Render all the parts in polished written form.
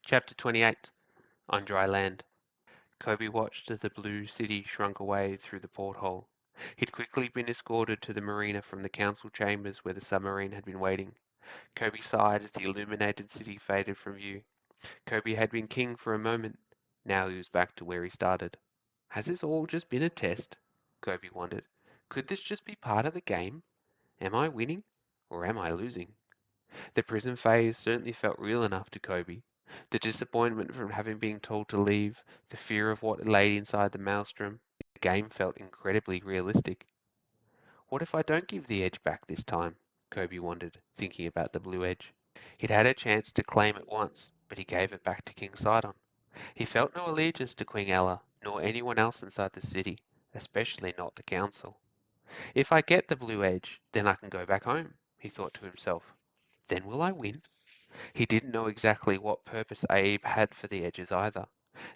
Chapter 28. On Dry Land. Koby watched as the blue city shrunk away through the porthole. He'd quickly been escorted to the marina from the council chambers where the submarine had been waiting. Koby sighed as the illuminated city faded from view. Koby had been king for a moment. Now he was back to where he started. Has this all just been a test? Koby wondered. Could this just be part of the game? Am I winning? Or am I losing? The prison phase certainly felt real enough to Koby. The disappointment from having been told to leave, the fear of what lay inside the maelstrom, the game felt incredibly realistic. What if I don't give the edge back this time? Koby wondered, thinking about the blue edge. He'd had a chance to claim it once, but he gave it back to King Sidon. He felt no allegiance to Queen Ella, nor anyone else inside the city, especially not the council. If I get the blue edge, then I can go back home, he thought to himself. Then will I win? He didn't know exactly what purpose Abe had for the edges either.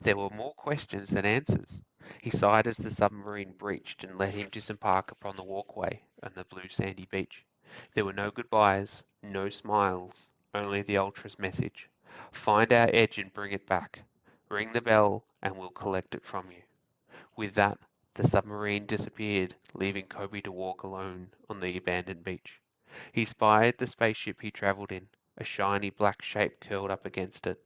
There were more questions than answers. He sighed as the submarine breached and let him disembark upon the walkway on the blue sandy beach. There were no goodbyes, no smiles, only the Ultra's message. Find our edge and bring it back. Ring the bell and we'll collect it from you. With that, the submarine disappeared, leaving Koby to walk alone on the abandoned beach. He spied the spaceship he traveled in, a shiny black shape curled up against it.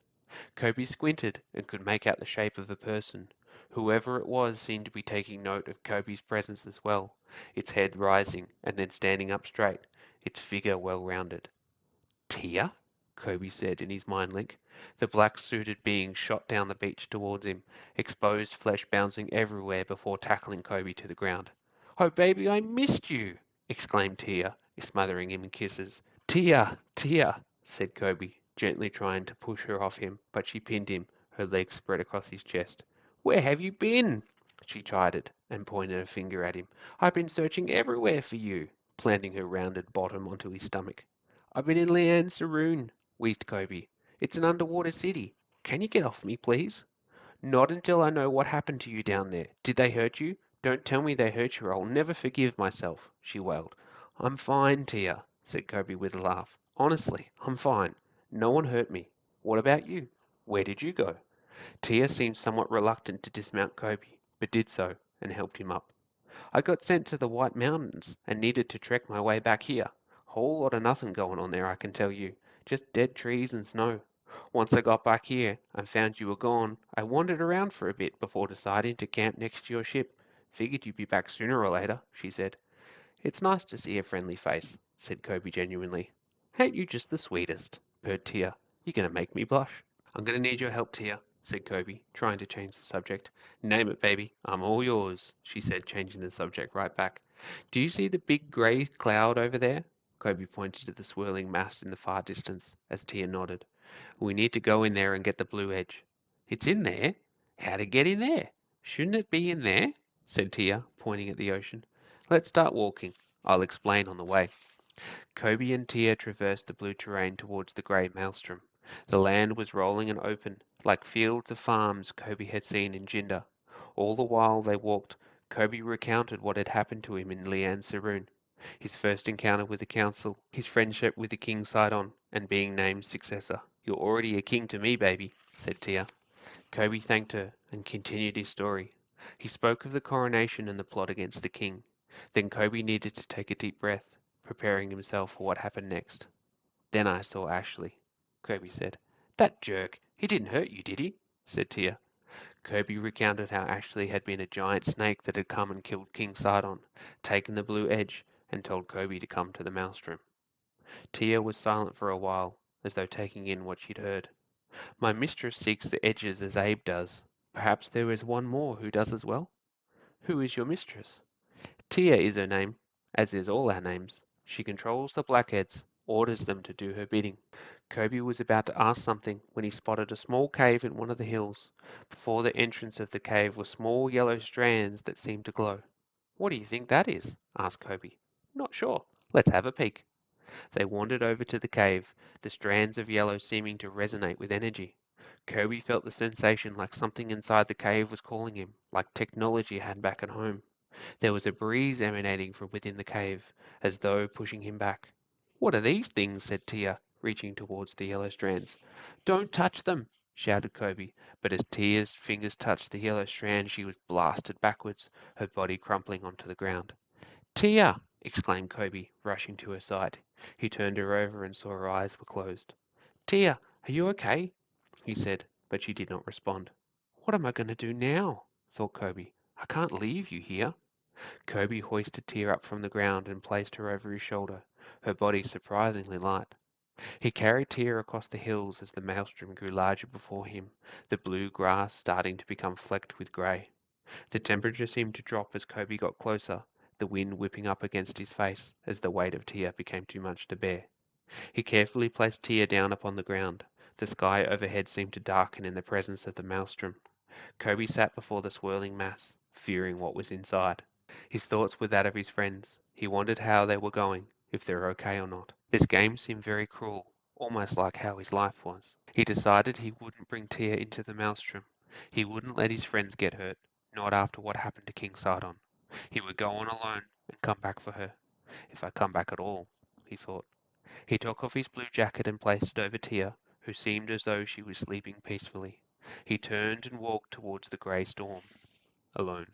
Koby squinted and could make out the shape of a person. Whoever it was seemed to be taking note of Koby's presence as well, its head rising and then standing up straight, its figure well rounded. Tia? Koby said in his mind link. The black-suited being shot down the beach towards him, exposed flesh bouncing everywhere before tackling Koby to the ground. Oh, baby, I missed you! Exclaimed Tia, smothering him in kisses. Tia! Tia! Said Koby, gently trying to push her off him, but she pinned him, her legs spread across his chest. Where have you been? She chided, and pointed a finger at him. I've been searching everywhere for you, planting her rounded bottom onto his stomach. I've been in Anne Cerune, wheezed Koby. It's an underwater city. Can you get off me, please? Not until I know what happened to you down there. Did they hurt you? Don't tell me they hurt you or I'll never forgive myself, she wailed. I'm fine, Tia, said Koby with a laugh. Honestly, I'm fine. No one hurt me. What about you? Where did you go? Tia seemed somewhat reluctant to dismount Koby, but did so and helped him up. I got sent to the White Mountains and needed to trek my way back here. Whole lot of nothing going on there, I can tell you. Just dead trees and snow. Once I got back here and found you were gone, I wandered around for a bit before deciding to camp next to your ship. Figured you'd be back sooner or later, she said. It's nice to see a friendly face, said Koby genuinely. Ain't you just the sweetest? Purred Tia. You're going to make me blush. I'm going to need your help, Tia, said Koby, trying to change the subject. Name it, baby. I'm all yours, she said, changing the subject right back. Do you see the big grey cloud over there? Koby pointed to the swirling mass in the far distance, as Tia nodded. We need to go in there and get the blue edge. It's in there? How to get in there? Shouldn't it be in there? Said Tia, pointing at the ocean. Let's start walking. I'll explain on the way. Koby and Tia traversed the blue terrain towards the grey maelstrom. The land was rolling and open, like fields of farms Koby had seen in Jinder. All the while they walked, Koby recounted what had happened to him in Anne Cerune, his first encounter with the council, his friendship with the king Sidon, and being named successor. You're already a king to me, baby, said Tia. Koby thanked her and continued his story. He spoke of the coronation and the plot against the king. Then Koby needed to take a deep breath, preparing himself for what happened next. Then I saw Ashley, Koby said. That jerk! He didn't hurt you, did he? Said Tia. Koby recounted how Ashley had been a giant snake that had come and killed King Sidon, taken the blue edge, and told Koby to come to the maelstrom. Tia was silent for a while, as though taking in what she'd heard. My mistress seeks the edges as Abe does. Perhaps there is one more who does as well? Who is your mistress? Tia is her name, as is all our names. She controls the blackheads, orders them to do her bidding. Koby was about to ask something when he spotted a small cave in one of the hills. Before the entrance of the cave were small yellow strands that seemed to glow. What do you think that is? Asked Koby. Not sure. Let's have a peek. They wandered over to the cave, the strands of yellow seeming to resonate with energy. Koby felt the sensation like something inside the cave was calling him, like technology had back at home. There was a breeze emanating from within the cave, as though pushing him back. What are these things? Said Tia, reaching towards the yellow strands. Don't touch them, shouted Koby, but as Tia's fingers touched the yellow strand, she was blasted backwards, her body crumpling onto the ground. Tia! Exclaimed Koby, rushing to her side. He turned her over and saw her eyes were closed. Tia, are you okay? He said, but she did not respond. What am I going to do now? Thought Koby. I can't leave you here. Koby hoisted Tia up from the ground and placed her over his shoulder, her body surprisingly light. He carried Tia across the hills as the maelstrom grew larger before him, the blue grass starting to become flecked with grey. The temperature seemed to drop as Koby got closer, the wind whipping up against his face as the weight of Tia became too much to bear. He carefully placed Tia down upon the ground. The sky overhead seemed to darken in the presence of the maelstrom. Koby sat before the swirling mass, fearing what was inside. His thoughts were that of his friends. He wondered how they were going, if they were okay or not. This game seemed very cruel, almost like how his life was. He decided he wouldn't bring Tia into the maelstrom. He wouldn't let his friends get hurt, not after what happened to King Sidon. He would go on alone and come back for her. If I come back at all, he thought. He took off his blue jacket and placed it over Tia, who seemed as though she was sleeping peacefully. He turned and walked towards the grey storm, alone.